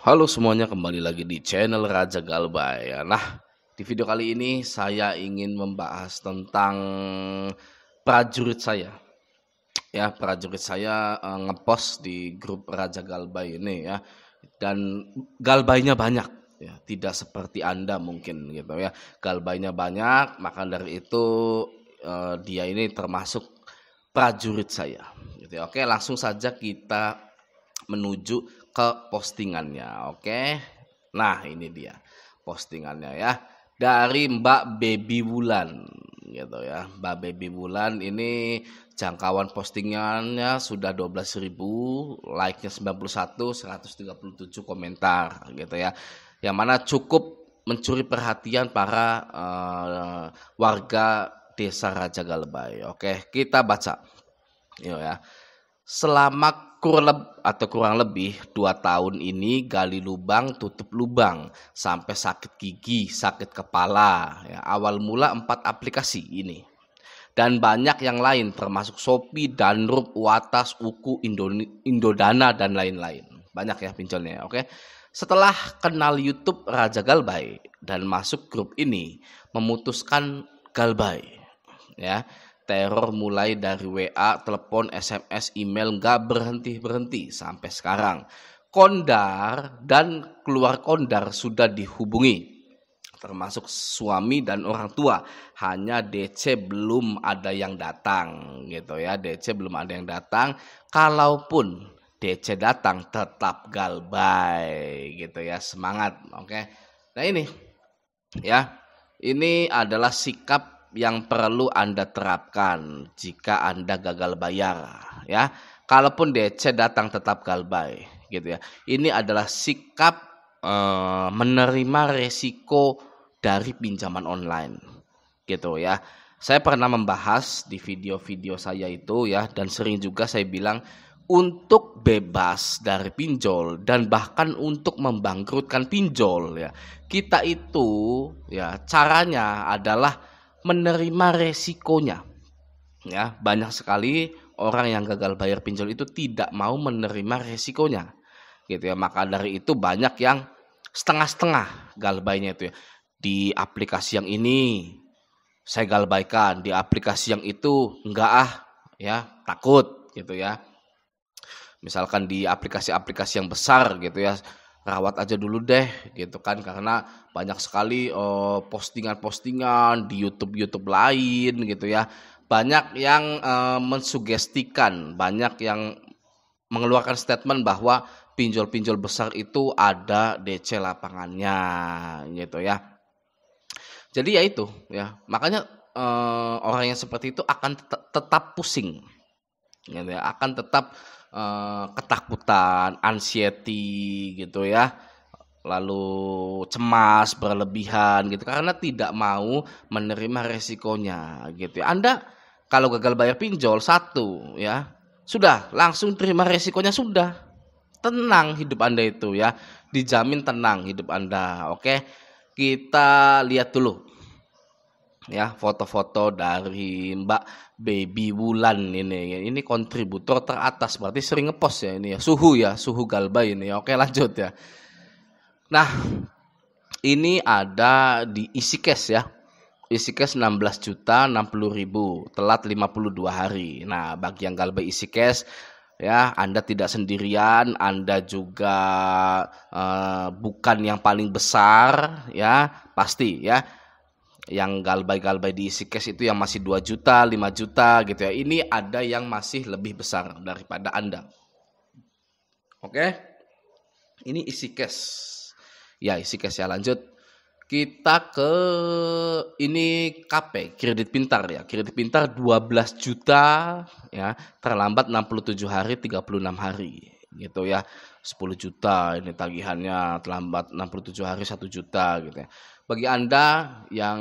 Halo semuanya, kembali lagi di channel Raja Galbay ya. Nah, di video kali ini saya ingin membahas tentang prajurit saya. Ya, prajurit saya ngepost di grup Raja Galbay ini ya. Dan galbaynya banyak ya, tidak seperti Anda mungkin gitu ya. Galbaynya banyak, maka dari itu dia ini termasuk prajurit saya gitu ya. Oke, langsung saja kita menuju ke postingannya. Oke. Nah, ini dia postingannya ya. Dari Mbak Baby Wulan gitu ya. Mbak Baby Wulan ini jangkauan postingannya sudah 12.000, like-nya 91, 137 komentar gitu ya. Yang mana cukup mencuri perhatian para warga Desa Raja Galbay. Oke, kita baca. Yuk ya. Selama kurang lebih 2 tahun ini gali lubang tutup lubang sampai sakit gigi, sakit kepala ya. Awal mula 4 aplikasi ini. Dan banyak yang lain termasuk Shopee, Danrup, Watas, Uku, Indodana dan lain-lain. Banyak ya pinjolnya, oke. Setelah kenal YouTube Raja Galbay dan masuk grup ini, memutuskan Galbay ya. Teror mulai dari WA, telepon, SMS, email nggak berhenti-berhenti sampai sekarang. Kondar dan keluar kondar sudah dihubungi, termasuk suami dan orang tua. Hanya DC belum ada yang datang gitu ya. DC belum ada yang datang. Kalaupun DC datang tetap Galbay gitu ya. Semangat, oke. Nah ini ya, ini adalah sikap yang perlu Anda terapkan jika Anda gagal bayar ya. Kalaupun DC datang tetap Galbay gitu ya. Ini adalah sikap menerima resiko dari pinjaman online gitu ya. Saya pernah membahas di video-video saya itu ya, dan sering juga saya bilang untuk bebas dari pinjol dan bahkan untuk membangkrutkan pinjol ya. Kita itu ya caranya adalah menerima resikonya ya. Banyak sekali orang yang gagal bayar pinjol itu tidak mau menerima resikonya gitu ya. Maka dari itu banyak yang setengah-setengah galbaynya itu ya. Di aplikasi yang ini saya galbaikan, di aplikasi yang itu enggak ya, takut gitu ya. Misalkan di aplikasi-aplikasi yang besar gitu ya, rawat aja dulu deh gitu kan, karena banyak sekali postingan-postingan di YouTube lain gitu ya. Banyak yang mensugestikan, banyak yang mengeluarkan statement bahwa pinjol-pinjol besar itu ada DC lapangannya gitu ya. Jadi ya itu ya, makanya orang yang seperti itu akan tetap pusing gitu ya, akan tetap ketakutan, anxiety gitu ya, lalu cemas berlebihan gitu karena tidak mau menerima resikonya gitu ya. Anda kalau gagal bayar pinjol satu ya, sudah langsung terima resikonya, sudah tenang hidup Anda itu ya, dijamin tenang hidup Anda. Oke, kita lihat dulu ya foto-foto dari Mbak Baby Wulan ini kontributor teratas, berarti sering ngepost ya ini ya, suhu Galbay ini ya. Oke, lanjut ya. Nah, ini ada di isi cash ya. Isi cash 16.060.000, telat 52 hari. Nah, bagi yang Galbay isi cash ya, Anda tidak sendirian, Anda juga bukan yang paling besar ya, pasti ya. Yang galbay di isi cash itu yang masih 2 juta, 5 juta gitu ya. Ini ada yang masih lebih besar daripada Anda. Oke. Ini isi cash. Ya, isi cash ya. Lanjut. Kita ke ini KP, kredit pintar ya. Kredit pintar 12 juta ya, terlambat 67 hari, 36 hari gitu ya. 10 juta ini tagihannya, terlambat 67 hari 1 juta gitu ya. Bagi Anda yang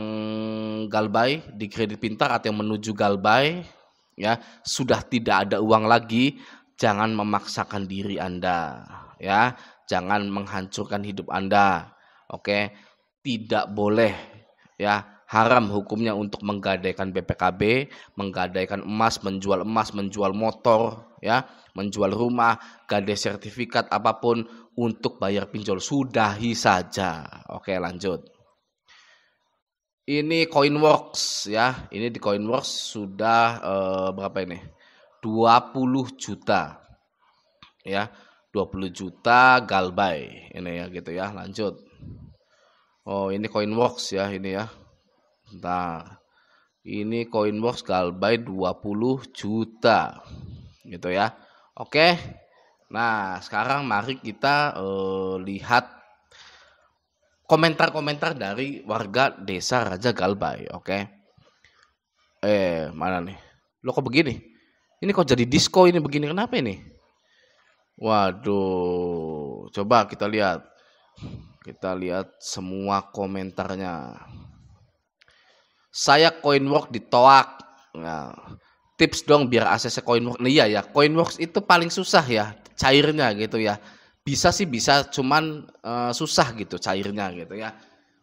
Galbay di kredit pintar atau yang menuju Galbay ya, sudah tidak ada uang lagi, jangan memaksakan diri Anda ya, jangan menghancurkan hidup Anda. Oke, tidak boleh ya, haram hukumnya untuk menggadaikan BPKB, menggadaikan emas, menjual motor ya, menjual rumah, gadai sertifikat apapun untuk bayar pinjol, sudahi saja. Oke, lanjut. Ini Coinworks ya. Ini di Coinworks sudah berapa ini? 20 juta. Ya, 20 juta Galbay ini ya gitu ya. Lanjut. Oh, ini Coinworks ya ini ya. Bentar. Ini Coinworks Galbay 20 juta. Gitu ya. Oke. Nah, sekarang mari kita lihat komentar-komentar dari warga desa Raja Galbay. Oke. Mana nih? Lo kok begini? Ini kok jadi disco ini begini? Kenapa ini? Waduh. Coba kita lihat. Kita lihat semua komentarnya. Saya Coinworks ditoak. Nah, tips dong biar ACC Coinworks. Nah, iya ya, Coinworks itu paling susah ya cairnya gitu ya. Bisa sih bisa, cuman susah gitu cairnya gitu ya.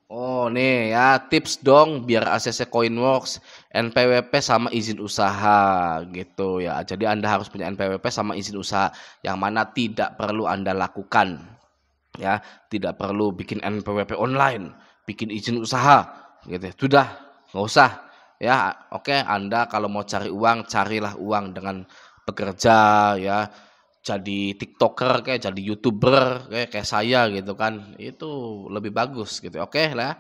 Oh nih ya, tips dong biar ACC Coinworks NPWP sama izin usaha gitu ya. Jadi Anda harus punya NPWP sama izin usaha yang mana tidak perlu Anda lakukan ya. Tidak perlu bikin NPWP online, bikin izin usaha gitu. Sudah, nggak usah ya. Oke, Anda kalau mau cari uang, carilah uang dengan bekerja ya. Jadi TikToker kayak jadi YouTuber kayak saya gitu kan. Itu lebih bagus gitu. Oke lah.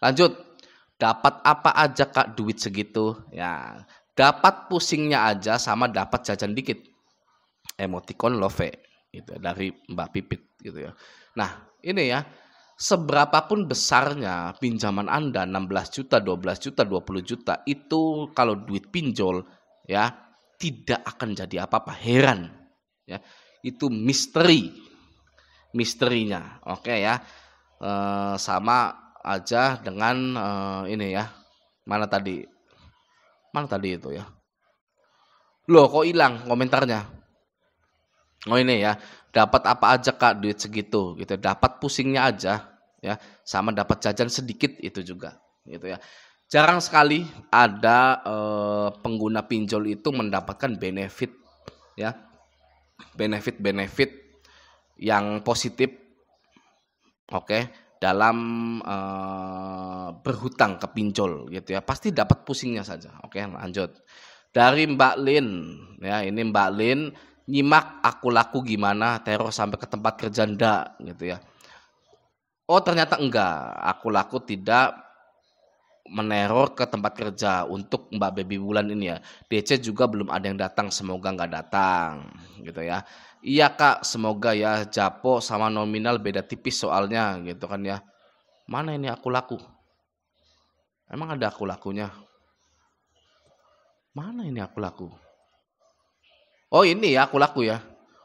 Lanjut. Dapat apa aja Kak duit segitu? Ya, dapat pusingnya aja sama dapat jajan dikit. Emoticon love gitu dari Mbak Pipit gitu ya. Nah, ini ya. Seberapapun besarnya pinjaman Anda 16 juta, 12 juta, 20 juta itu kalau duit pinjol ya tidak akan jadi apa-apa. Heran. Ya, itu misterinya. Oke ya. Sama aja dengan ini ya. Mana tadi itu ya. Loh kok hilang komentarnya. Oh ini ya. Dapat apa aja Kak duit segitu gitu. Dapat pusingnya aja ya, sama dapat jajan sedikit itu juga gitu ya. Jarang sekali ada pengguna pinjol itu mendapatkan benefit ya. Benefit yang positif oke, dalam berhutang ke pinjol gitu ya. Pasti dapat pusingnya saja. Oke, lanjut. Dari Mbak Lin ya, ini Mbak Lin nyimak aku laku gimana teror sampai ke tempat kerja ndak gitu ya. Oh, ternyata enggak. Aku laku tidak meneror ke tempat kerja untuk Mbak Baby Wulan ini ya. DC juga belum ada yang datang, semoga nggak datang gitu ya. Iya Kak, semoga ya. Japo sama nominal beda tipis soalnya gitu kan ya. Mana ini aku laku? Emang ada aku lakunya? Mana ini aku laku? Oh ini ya aku laku ya.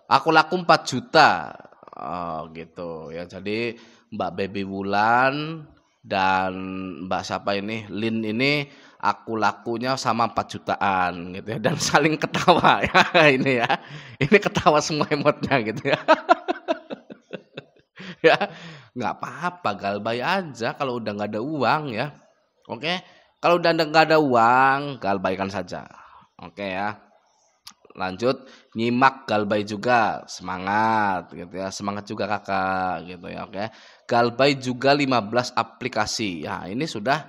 Aku laku 4 juta. Oh gitu ya. Jadi Mbak Baby Wulan dan Mbak siapa ini Lin ini aku lakunya sama 4 jutaan gitu ya, dan saling ketawa ya. Ini ya, ini ketawa semua emotnya gitu ya. Ya nggak apa-apa, galbay aja kalau udah nggak ada uang ya. Oke, kalau udah nggak ada uang galbaykan saja. Oke ya. Lanjut, nyimak Galbay juga, semangat gitu ya, semangat juga kakak gitu ya. Oke, Galbay juga 15 aplikasi ya, ini sudah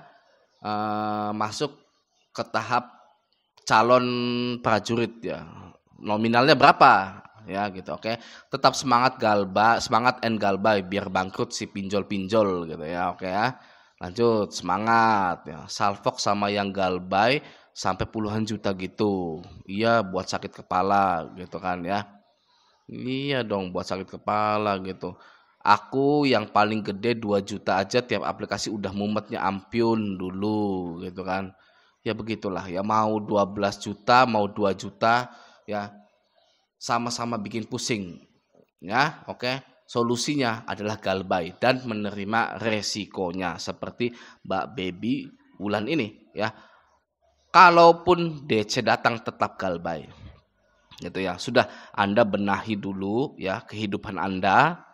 masuk ke tahap calon prajurit ya. Nominalnya berapa ya gitu. Oke, tetap semangat Galbay, semangat Galbay biar bangkrut si pinjol-pinjol gitu ya. Oke ya, lanjut, semangat ya. Salfok sama yang Galbay sampai puluhan juta gitu. Iya buat sakit kepala gitu kan ya. Iya dong buat sakit kepala gitu. Aku yang paling gede 2 juta aja tiap aplikasi udah mumetnya ampiun dulu gitu kan. Ya begitulah ya, mau 12 juta mau 2 juta ya sama-sama bikin pusing ya. Oke, solusinya adalah galbay dan menerima resikonya seperti Mbak Baby Wulan ini ya. Kalaupun DC datang tetap galbay gitu ya. Sudah Anda benahi dulu ya kehidupan Anda.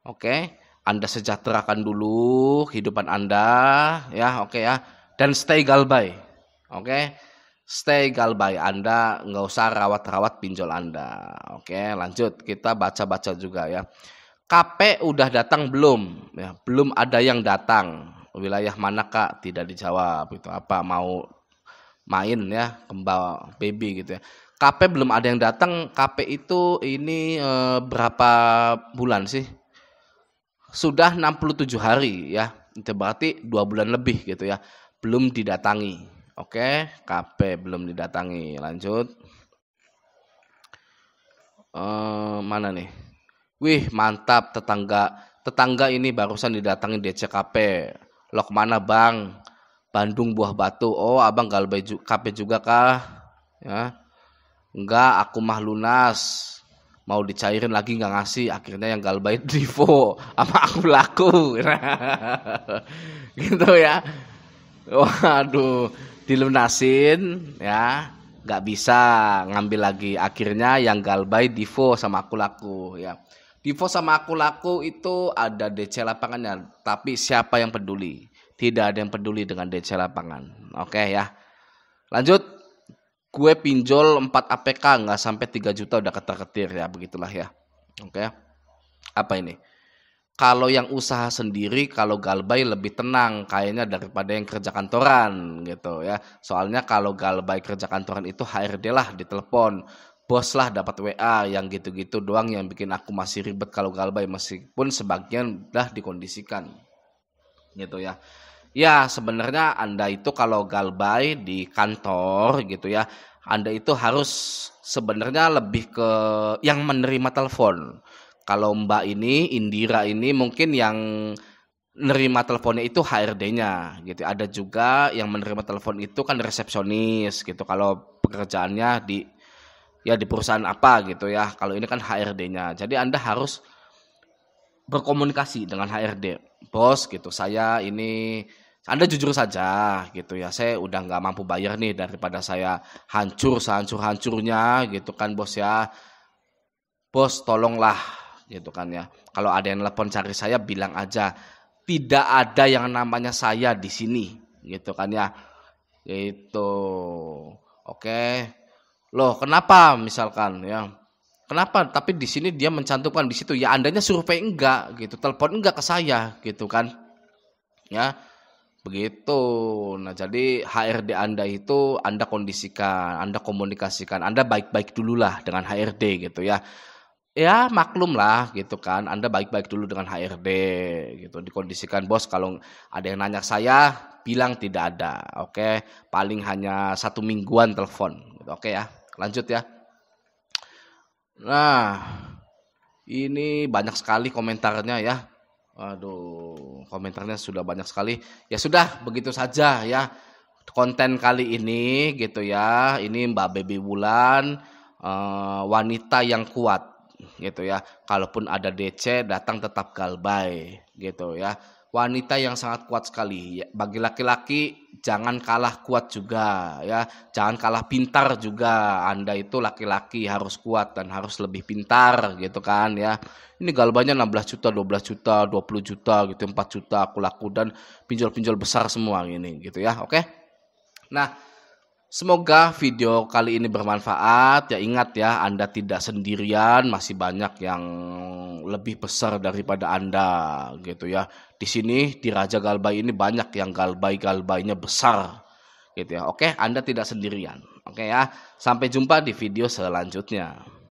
Oke, Anda sejahterakan dulu kehidupan Anda ya. Oke ya, dan stay galbay. Oke, stay galbay. Anda nggak usah rawat-rawat pinjol Anda. Oke, lanjut kita baca-baca juga ya. KP udah datang belum? Ya, belum ada yang datang. Wilayah mana Kak? Tidak dijawab. Itu apa mau main ya, kembang baby gitu ya. KP belum ada yang datang. KP itu ini berapa bulan sih? Sudah 67 hari ya. Itu berarti 2 bulan lebih gitu ya. Belum didatangi. Oke, KP belum didatangi. Lanjut. Mana nih? Wih, mantap tetangga ini barusan didatangi DCKP. Lo kemana bang? Bandung Buah Batu. Oh, abang galbay KP juga kah? Ya, enggak, aku mah lunas. Mau dicairin lagi nggak ngasih. Akhirnya yang galbay Divo sama aku laku. Gitu ya. Waduh, dilunasin ya. Nggak bisa ngambil lagi. Akhirnya yang galbay Divo sama aku laku ya. Divo sama aku laku itu ada DC lapangannya, tapi siapa yang peduli? Tidak ada yang peduli dengan DC lapangan. Oke ya. Lanjut. Gue pinjol 4 APK nggak sampai 3 juta udah ketar-ketir ya, begitulah ya. Oke. Apa ini? Kalau yang usaha sendiri, kalau galbay lebih tenang kayaknya daripada yang kerja kantoran gitu ya. Soalnya kalau galbay kerja kantoran itu HRD lah ditelepon. Bos lah dapat WA, yang gitu-gitu doang yang bikin aku masih ribet kalau galbay, meskipun sebagian udah dikondisikan gitu ya. Ya sebenarnya Anda itu kalau galbay di kantor gitu ya, Anda itu harus sebenarnya lebih ke yang menerima telepon. Kalau Mbak ini Indira ini mungkin yang nerima teleponnya itu HRD-nya gitu. Ada juga yang menerima telepon itu kan resepsionis gitu. Kalau pekerjaannya di perusahaan apa gitu ya. Kalau ini kan HRD-nya. Jadi Anda harus berkomunikasi dengan HRD. Bos gitu, saya ini Anda jujur saja gitu ya. Saya udah nggak mampu bayar nih, daripada saya hancur sehancur-hancurnya gitu kan bos ya. Bos tolonglah gitu kan ya. Kalau ada yang telepon cari saya bilang aja tidak ada yang namanya saya di sini gitu kan ya. Gitu. Oke. Loh, kenapa misalkan ya? Kenapa? Tapi di sini dia mencantumkan di situ ya, Andanya survei enggak gitu, telepon enggak ke saya gitu kan. Ya, begitu. Nah, jadi HRD Anda itu Anda kondisikan, Anda komunikasikan, Anda baik-baik dululah dengan HRD gitu ya. Ya, maklum lah gitu kan. Anda baik-baik dulu dengan HRD gitu. Dikondisikan, bos kalau ada yang nanya saya bilang tidak ada. Oke, paling hanya 1 mingguan telepon gitu. Oke ya. Lanjut ya. Nah, ini banyak sekali komentarnya ya. Aduh, komentarnya sudah banyak sekali. Ya sudah, begitu saja ya konten kali ini gitu ya. Ini Mbak Baby Wulan, wanita yang kuat gitu ya. Kalaupun ada DC datang tetap galbay gitu ya. Wanita yang sangat kuat sekali. Bagi laki-laki jangan kalah kuat juga ya. Jangan kalah pintar juga. Anda itu laki-laki harus kuat dan harus lebih pintar gitu kan ya. Ini galbanya 16 juta, 12 juta, 20 juta gitu, 4 juta aku laku, dan pinjol-pinjol besar semua ini gitu ya. Oke. Nah, semoga video kali ini bermanfaat. Ya ingat ya, Anda tidak sendirian, masih banyak yang lebih besar daripada Anda gitu ya. Di sini di Raja Galbay ini banyak yang galbay-galbaynya besar gitu ya. Oke, Anda tidak sendirian. Oke ya. Sampai jumpa di video selanjutnya.